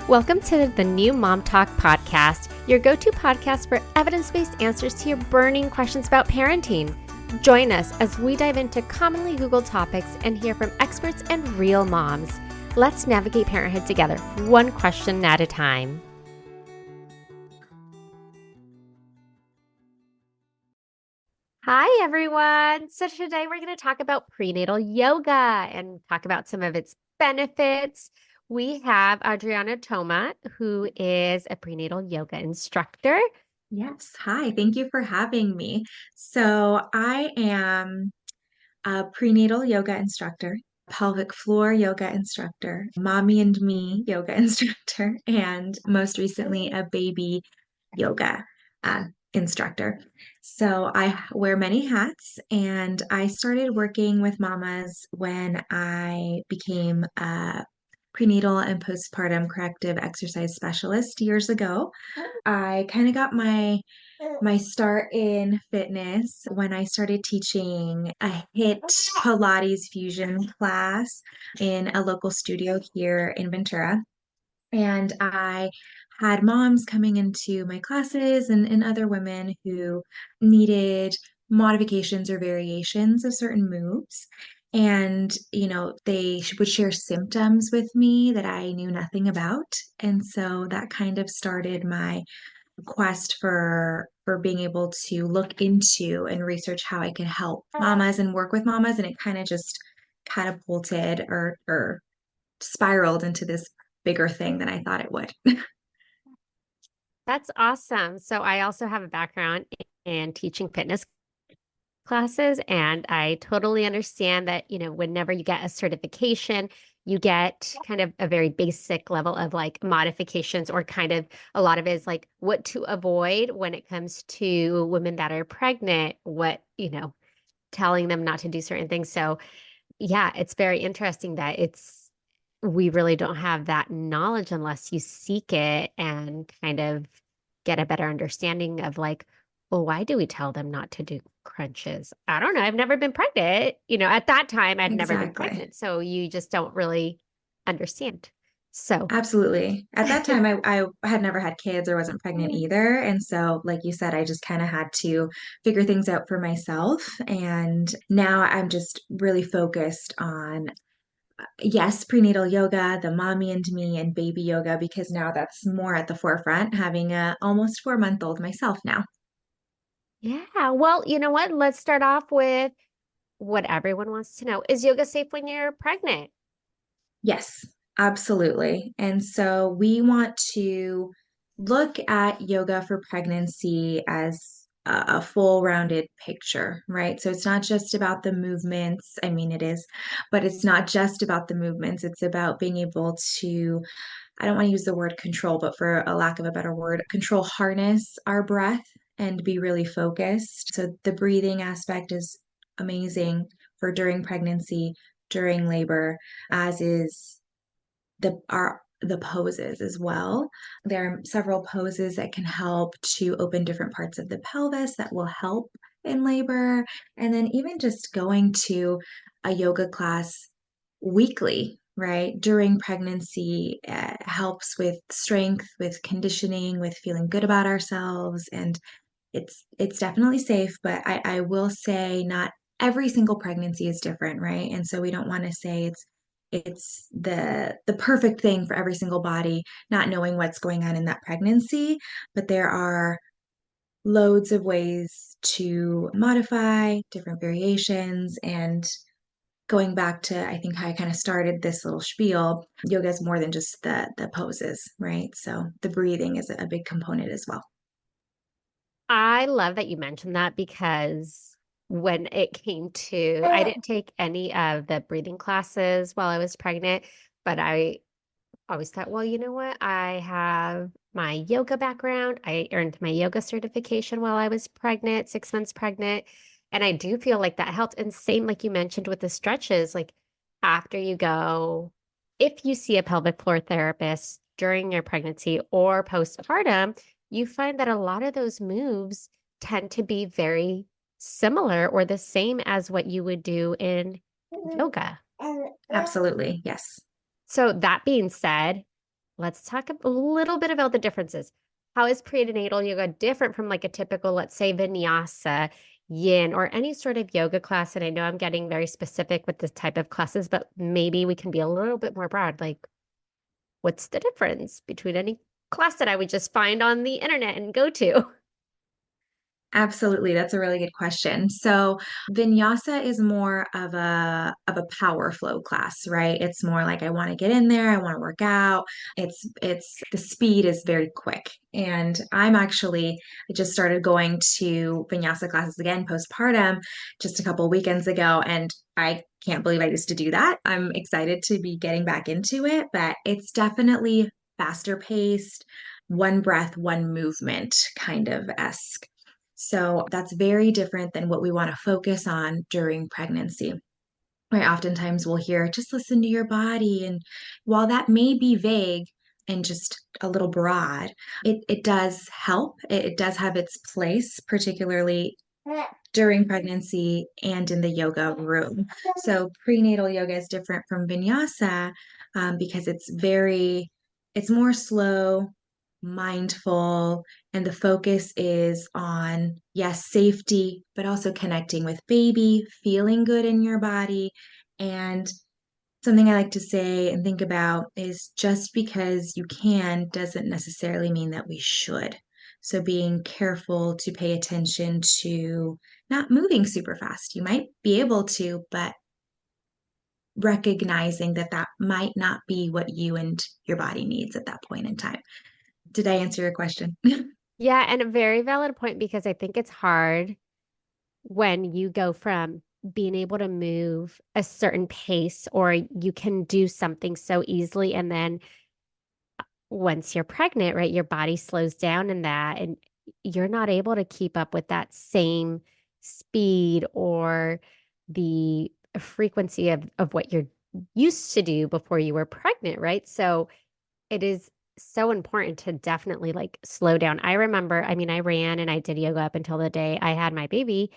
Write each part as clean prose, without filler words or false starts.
Welcome to the New Mom Talk podcast, your go-to podcast for evidence-based answers to your burning questions about parenting. Join us as we dive into commonly Googled topics and hear from experts and real moms. Let's navigate parenthood together, one question at a time. Hi, everyone. So today we're going to talk about prenatal yoga and talk about some of its benefits. We have Adriana Thoma, who is a prenatal yoga instructor. Yes. Hi. Thank you for having me. So I am a prenatal yoga instructor, pelvic floor yoga instructor, mommy and me yoga instructor, and most recently a baby yoga instructor. So I wear many hats, and I started working with mamas when I became a prenatal and postpartum corrective exercise specialist years ago. I kind of got my start in fitness when I started teaching a HIIT Pilates fusion class in a local studio here in Ventura. And I had moms coming into my classes and other women who needed modifications or variations of certain moves. And, they would share symptoms with me that I knew nothing about. And so that kind of started my quest for being able to look into and research how I could help mamas and work with mamas. And it kind of just catapulted or spiraled into this bigger thing than I thought it would. That's awesome. So I also have a background in teaching fitness classes, and I totally understand that, whenever you get a certification, you get kind of a very basic level of like modifications, or kind of a lot of it is like what to avoid when it comes to women that are pregnant, telling them not to do certain things. So yeah, it's very interesting that we really don't have that knowledge unless you seek it and kind of get a better understanding of like, well, why do we tell them not to do crunches? I don't know. I've never been pregnant. At that time, I'd never been Exactly. pregnant. So you just don't really understand. So, Absolutely. At that time, I had never had kids or wasn't pregnant either. And so, like you said, I just kind of had to figure things out for myself. And now I'm just really focused on, yes, prenatal yoga, the mommy and me, and baby yoga, because now that's more at the forefront, having a almost 4-month-old myself now. yeah. Well, you know what? Let's start off with what everyone wants to know. Is yoga safe when you're pregnant? Yes, absolutely. And so we want to look at yoga for pregnancy as a full rounded picture, right? So it's not just about the movements. I mean, it is, but it's not just about the movements. It's about being able to, I don't want to use the word control, but for a lack of a better word, control, harness our breath and be really focused. So the breathing aspect is amazing for during pregnancy, during labor, as is the poses as well. There are several poses that can help to open different parts of the pelvis that will help in labor. And then even just going to a yoga class weekly, right, during pregnancy helps with strength, with conditioning, with feeling good about ourselves. And it's definitely safe, but I will say not every single pregnancy is different, right? And so we don't want to say it's the perfect thing for every single body, not knowing what's going on in that pregnancy, but there are loads of ways to modify different variations. And going back to, I think how I kind of started this little spiel, yoga is more than just the poses, right? So the breathing is a big component as well. I love that you mentioned that because when it came to, I didn't take any of the breathing classes while I was pregnant, but I always thought, well, you know what? I have my yoga background. I earned my yoga certification while I was pregnant, 6 months pregnant. And I do feel like that helped. And same like you mentioned with the stretches, like after you go, if you see a pelvic floor therapist during your pregnancy or postpartum, you find that a lot of those moves tend to be very similar or the same as what you would do in yoga. Absolutely, yes. So that being said, let's talk a little bit about the differences. How is prenatal yoga different from like a typical, let's say, vinyasa, yin, or any sort of yoga class? And I know I'm getting very specific with this type of classes, but maybe we can be a little bit more broad. Like, what's the difference between any class that I would just find on the internet and go to? Absolutely, that's a really good question. So, vinyasa is more of a power flow class, right? It's more like I want to get in there, I want to work out. It's the speed is very quick. And I just started going to vinyasa classes again postpartum just a couple weekends ago, and I can't believe I used to do that. I'm excited to be getting back into it, but it's definitely faster paced, one breath, one movement kind of esque. So that's very different than what we want to focus on during pregnancy. Right? Oftentimes we'll hear, just listen to your body. And while that may be vague and just a little broad, it does help. It does have its place, particularly during pregnancy and in the yoga room. So prenatal yoga is different from vinyasa because it's more slow, mindful, and the focus is on, yes, safety, but also connecting with baby, feeling good in your body. And something I like to say and think about is just because you can doesn't necessarily mean that we should. So being careful to pay attention to not moving super fast. You might be able to, but recognizing that that might not be what you and your body needs at that point in time. Did I answer your question? Yeah, and a very valid point because I think it's hard when you go from being able to move a certain pace or you can do something so easily and then once you're pregnant, right, your body slows down in that and you're not able to keep up with that same speed or the frequency of what you're used to do before you were pregnant, right? So it is so important to definitely like slow down. I remember, I mean, I ran and I did yoga up until the day I had my baby,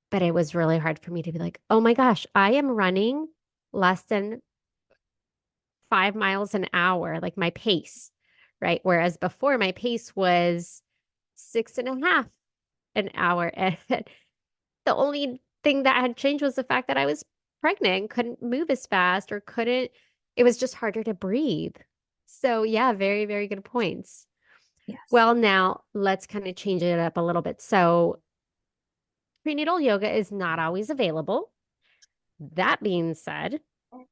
but it was really hard for me to be like, oh my gosh, I am running less than 5 miles an hour, like my pace, right? Whereas before my pace was 6.5 an hour. And the only thing that had changed was the fact that I was pregnant, couldn't move as fast or it was just harder to breathe. So, yeah, very, very good points. Yes. Well, now let's kind of change it up a little bit. So, prenatal yoga is not always available. That being said,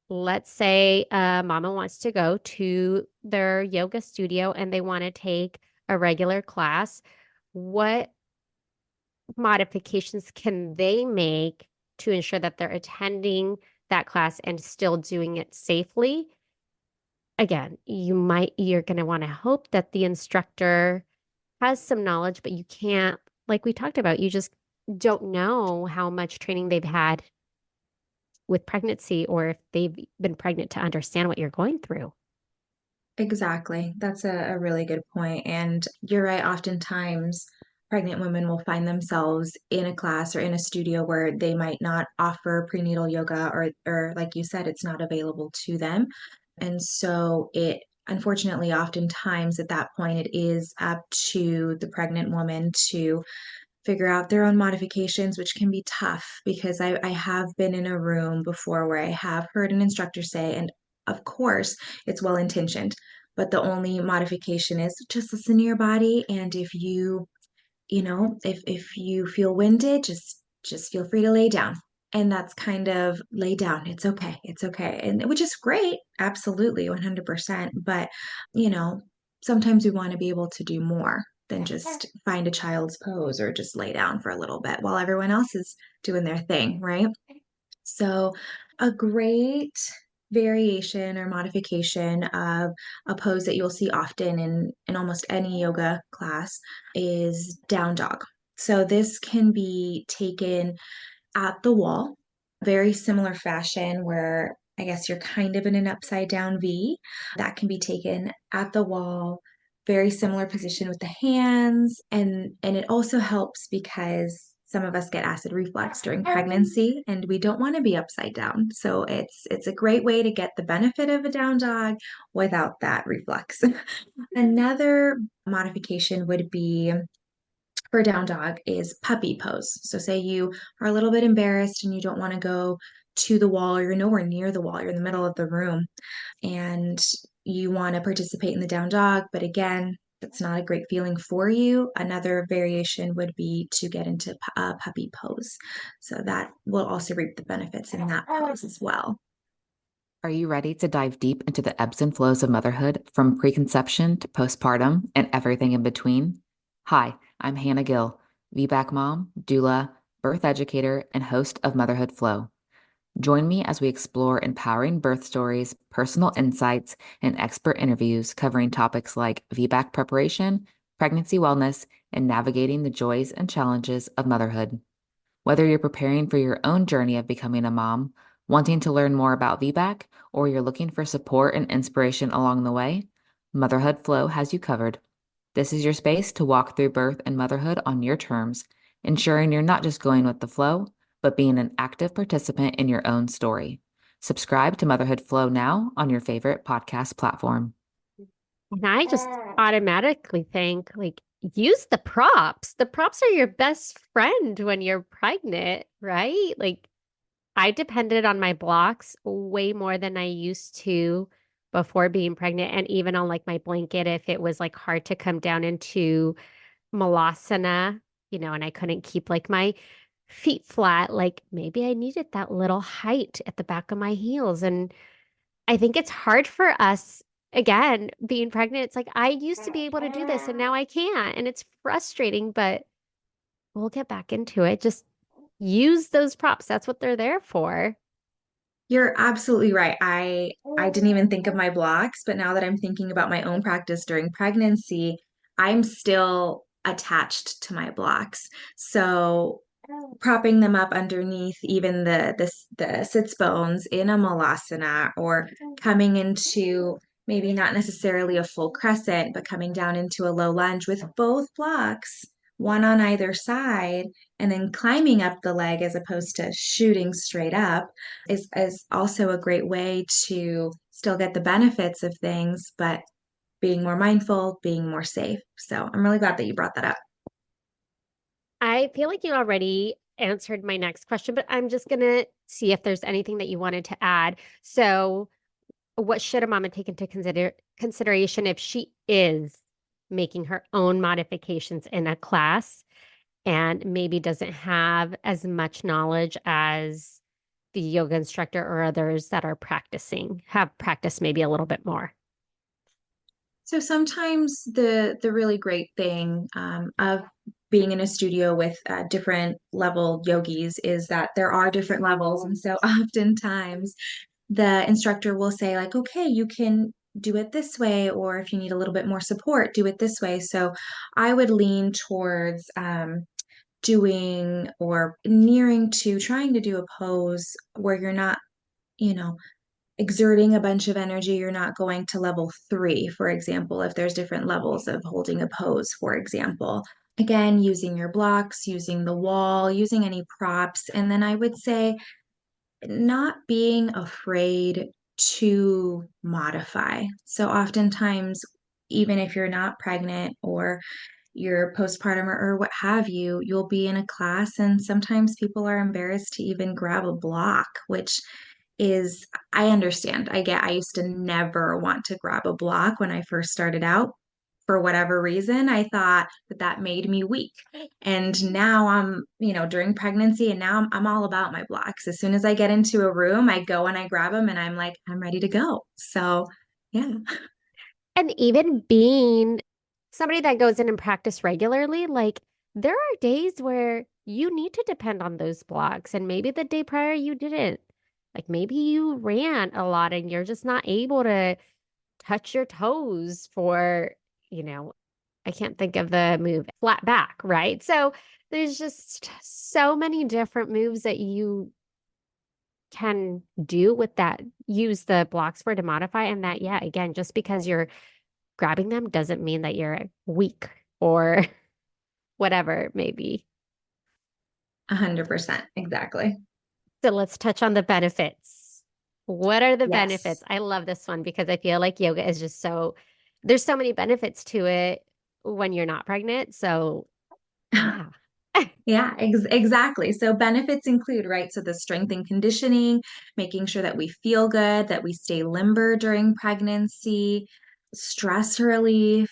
let's say mama wants to go to their yoga studio and they want to take a regular class. What modifications can they make to ensure that they're attending that class and still doing it safely? Again, you're going to want to hope that the instructor has some knowledge, but you can't, like we talked about, you just don't know how much training they've had with pregnancy or if they've been pregnant to understand what you're going through. Exactly. That's a really good point. And you're right, oftentimes pregnant women will find themselves in a class or in a studio where they might not offer prenatal yoga or like you said, it's not available to them. And so it unfortunately oftentimes at that point it is up to the pregnant woman to figure out their own modifications, which can be tough because I have been in a room before where I have heard an instructor say, and of course, it's well intentioned, but the only modification is just listen to your body. And if if you feel winded, just feel free to lay down. And that's kind of lay down. It's okay. It's okay. And which is great. Absolutely, 100%. But, you know, sometimes we want to be able to do more than just find a child's pose or just lay down for a little bit while everyone else is doing their thing, right? So, a great variation or modification of a pose that you'll see often in almost any yoga class is down dog. So, this can be taken at the wall, very similar fashion where I guess you're kind of in an upside down V. That can be taken at the wall, very similar position with the hands. And it also helps because some of us get acid reflux during pregnancy, and we don't want to be upside down. So it's a great way to get the benefit of a down dog without that reflux. Another modification would be for down dog is puppy pose. So say you are a little bit embarrassed and you don't want to go to the wall, or you're nowhere near the wall, you're in the middle of the room and you want to participate in the down dog, but again, that's not a great feeling for you. Another variation would be to get into a puppy pose. So that will also reap the benefits in that pose as well. Are you ready to dive deep into the ebbs and flows of motherhood from preconception to postpartum and everything in between? Hi, I'm Hannah Gill, VBAC mom, doula, birth educator, and host of Motherhood Flow. Join me as we explore empowering birth stories, personal insights, and expert interviews covering topics like VBAC preparation, pregnancy wellness, and navigating the joys and challenges of motherhood. Whether you're preparing for your own journey of becoming a mom, wanting to learn more about VBAC, or you're looking for support and inspiration along the way, Motherhood Flow has you covered. This is your space to walk through birth and motherhood on your terms, ensuring you're not just going with the flow, but being an active participant in your own story. Subscribe to Motherhood Flow now on your favorite podcast platform. And I just automatically think, like, use the props. The props are your best friend when you're pregnant, right? Like, I depended on my blocks way more than I used to before being pregnant, and even on like my blanket if it was like hard to come down into malasana, and I couldn't keep like my feet flat, like maybe I needed that little height at the back of my heels. And I think it's hard for us, again, being pregnant. It's like I used to be able to do this and now I can't. And it's frustrating, but we'll get back into it. Just use those props. That's what they're there for. You're absolutely right. I didn't even think of my blocks, but now that I'm thinking about my own practice during pregnancy, I'm still attached to my blocks. So propping them up underneath even the sits bones in a malasana, or coming into maybe not necessarily a full crescent, but coming down into a low lunge with both blocks, one on either side, and then climbing up the leg as opposed to shooting straight up is also a great way to still get the benefits of things, but being more mindful, being more safe. So I'm really glad that you brought that up. I feel like you already answered my next question, but I'm just going to see if there's anything that you wanted to add. So, what should a mama take into consideration if she is making her own modifications in a class and maybe doesn't have as much knowledge as the yoga instructor or others that are have practiced maybe a little bit more? So sometimes the really great thing of being in a studio with different level yogis is that there are different levels, and so oftentimes the instructor will say like, okay, you can do it this way, or if you need a little bit more support, do it this way. So I would lean towards doing or nearing to trying to do a pose where you're not, you know, exerting a bunch of energy. You're not going to level 3, for example, if there's different levels of holding a pose, for example. Again, using your blocks, using the wall, using any props. And then I would say not being afraid to modify. So oftentimes, even if you're not pregnant or you're postpartum or what have you, you'll be in a class and sometimes people are embarrassed to even grab a block, which is, I understand. I used to never want to grab a block when I first started out. For whatever reason, I thought that that made me weak. And now I'm, during pregnancy, and now I'm all about my blocks. As soon as I get into a room, I go and I grab them and I'm like, I'm ready to go. So, yeah. And even being somebody that goes in and practice regularly, like there are days where you need to depend on those blocks. And maybe the day prior you didn't. Like maybe you ran a lot and you're just not able to touch your toes for, you know, I can't think of the move, flat back, right? So there's just so many different moves that you can do with that, use the blocks for to modify. And that, yeah, again, just because you're grabbing them doesn't mean that you're weak or whatever it may be. 100%. Exactly. So let's touch on the benefits. What are the benefits? Yes. I love this one because I feel like yoga is just there's so many benefits to it when you're not pregnant. So, yeah. Yeah, exactly. So benefits include, right? So the strength and conditioning, making sure that we feel good, that we stay limber during pregnancy, stress relief,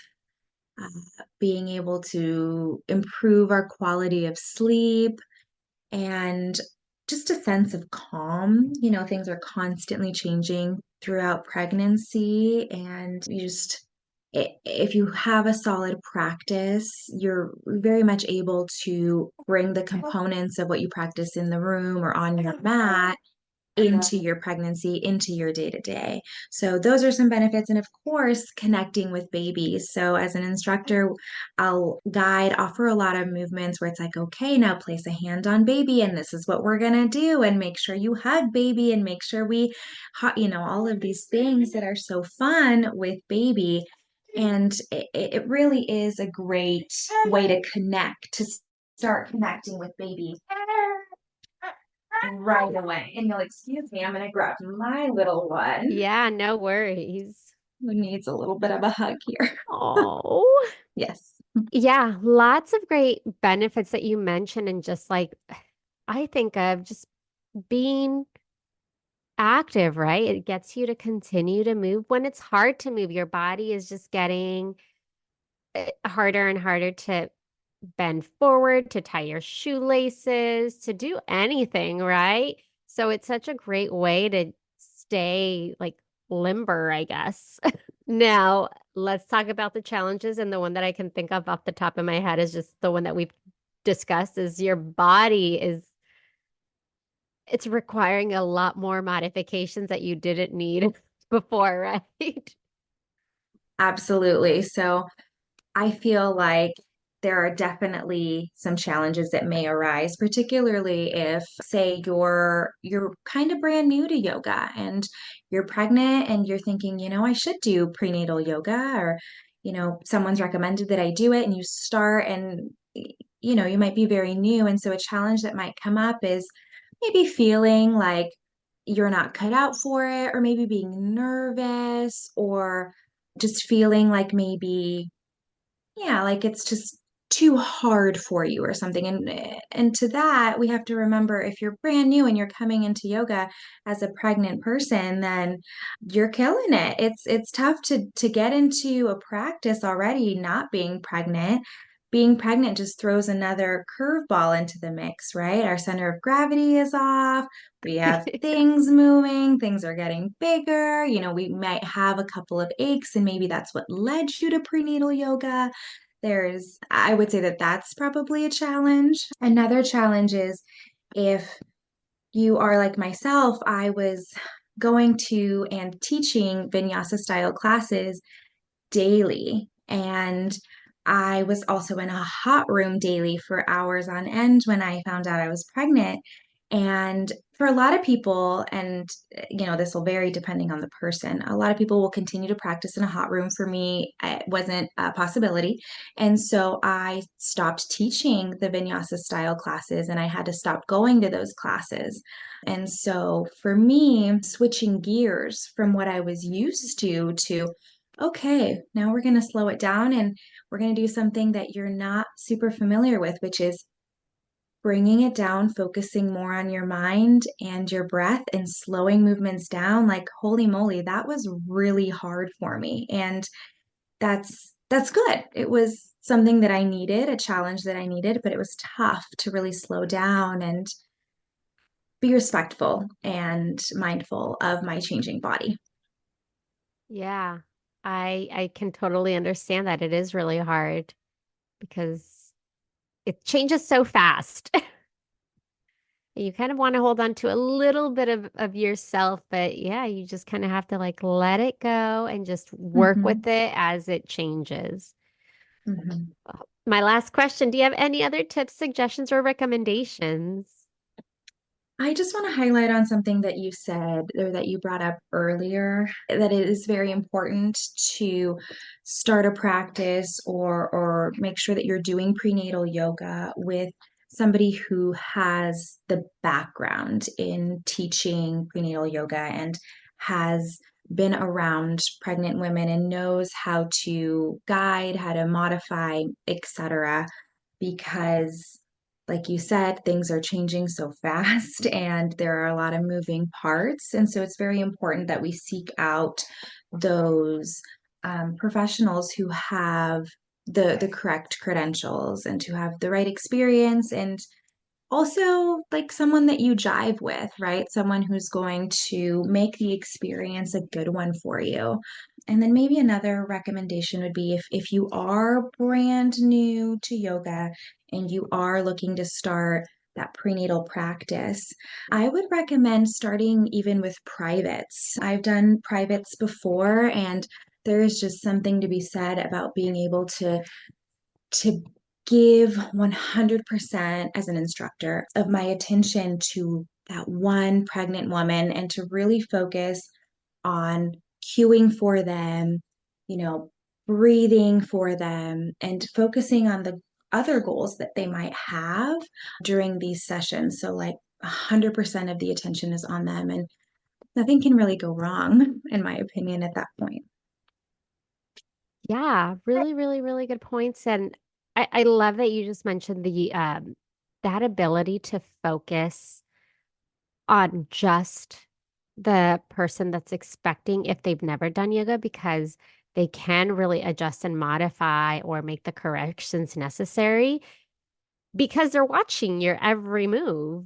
being able to improve our quality of sleep, and just a sense of calm. Things are constantly changing throughout pregnancy, and if you have a solid practice, you're very much able to bring the components of what you practice in the room or on your mat into your pregnancy, into your day to day. So, those are some benefits. And of course, connecting with babies. So, as an instructor, I'll offer a lot of movements where it's like, okay, now place a hand on baby, and this is what we're going to do. And make sure you hug baby, and make sure all of these things that are so fun with baby. And it really is a great way to connect, to start connecting with baby right away. And you'll excuse me, I'm going to grab my little one Yeah, no worries. who needs a little bit of a hug here. Oh, Yes. yeah, lots of great benefits that you mentioned, and just like I think of just being active, right? It gets you to continue to move when it's hard to move. Your body is just getting harder and harder to bend forward, to tie your shoelaces, to do anything, right? So it's such a great way to stay like limber, I guess. Now, let's talk about the challenges. And the one that I can think of off the top of my head is just the one that we've discussed is your body is it's requiring a lot more modifications that you didn't need before, right? Absolutely. So I feel like there are definitely some challenges that may arise, particularly if, say, you're kind of brand new to yoga and you're pregnant and you're thinking, I should do prenatal yoga, or, someone's recommended that I do it, and you start and you might be very new. And so a challenge that might come up is maybe feeling like you're not cut out for it, or maybe being nervous, or just feeling like maybe, yeah, like it's just too hard for you or something. And to that, we have to remember, if you're brand new and you're coming into yoga as a pregnant person, then you're killing it. It's tough to get into a practice already not being pregnant. Being pregnant just throws another curveball into the mix, right? Our center of gravity is off. We have things moving, things are getting bigger. We might have a couple of aches, and maybe that's what led you to prenatal yoga. I would say that that's probably a challenge. Another challenge is, if you are like myself, I was going to and teaching vinyasa style classes daily. And I was also in a hot room daily for hours on end when I found out I was pregnant. And for a lot of people, and this will vary depending on the person, a lot of people will continue to practice in a hot room. For me, it wasn't a possibility. And so I stopped teaching the vinyasa style classes, and I had to stop going to those classes. And so for me, switching gears from what I was used to, okay, now we're going to slow it down, and we're going to do something that you're not super familiar with, which is bringing it down, focusing more on your mind and your breath, and slowing movements down. Like, holy moly, that was really hard for me. And that's good. It was something that I needed, a challenge that I needed, but it was tough to really slow down and be respectful and mindful of my changing body. Yeah, I can totally understand that. It is really hard because it changes so fast. You kind of want to hold on to a little bit of yourself, but yeah, you just kind of have to like let it go and just work with Mhm, it as it changes. mhm. My last question, do you have any other tips, suggestions, or recommendations? I just want to highlight on something that you said, or that you brought up earlier, that it is very important to start a practice, or make sure that you're doing prenatal yoga with somebody who has the background in teaching prenatal yoga and has been around pregnant women and knows how to guide, how to modify, etc. Because, like you said, things are changing so fast and there are a lot of moving parts. And so it's very important that we seek out those professionals who have the correct credentials and to have the right experience, and also like someone that you jive with, right? Someone who's going to make the experience a good one for you. And then maybe another recommendation would be if you are brand new to yoga and you are looking to start that prenatal practice, I would recommend starting even with privates. I've done privates before, and there is just something to be said about being able to give 100% as an instructor of my attention to that one pregnant woman and to really focus on cueing for them, breathing for them, and focusing on the other goals that they might have during these sessions. So, like, 100% of the attention is on them, and nothing can really go wrong, in my opinion, at that point. Yeah, really, really, really good points. And I love that you just mentioned the that ability to focus on just the person that's expecting if they've never done yoga, because they can really adjust and modify or make the corrections necessary because they're watching your every move.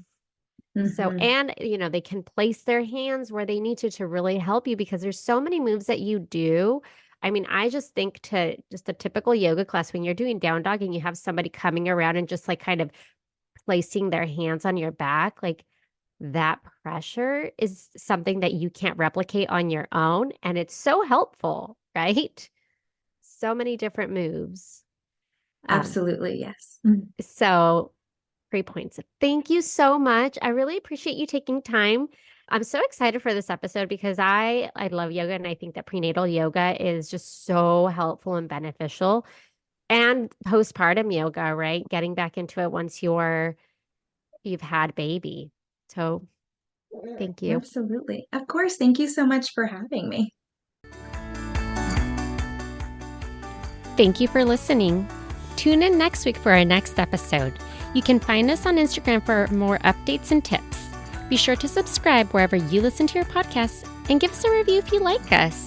So, Mm-hmm. and they can place their hands where they need to really help you, because there's so many moves that you do. I mean, I just think to just a typical yoga class, when you're doing down dog and you have somebody coming around and just like kind of placing their hands on your back, like that pressure is something that you can't replicate on your own. And it's so helpful, right? So many different moves. Um, Absolutely, yes. so Great points. Thank you so much. I really appreciate you taking time. I'm so excited for this episode because I love yoga, and I think that prenatal yoga is just so helpful and beneficial. And postpartum yoga, right? Getting back into it once you've had baby. So thank you. Absolutely. Of course. Thank you so much for having me. Thank you for listening. Tune in next week for our next episode. You can find us on Instagram for more updates and tips. Be sure to subscribe wherever you listen to your podcasts and give us a review if you like us.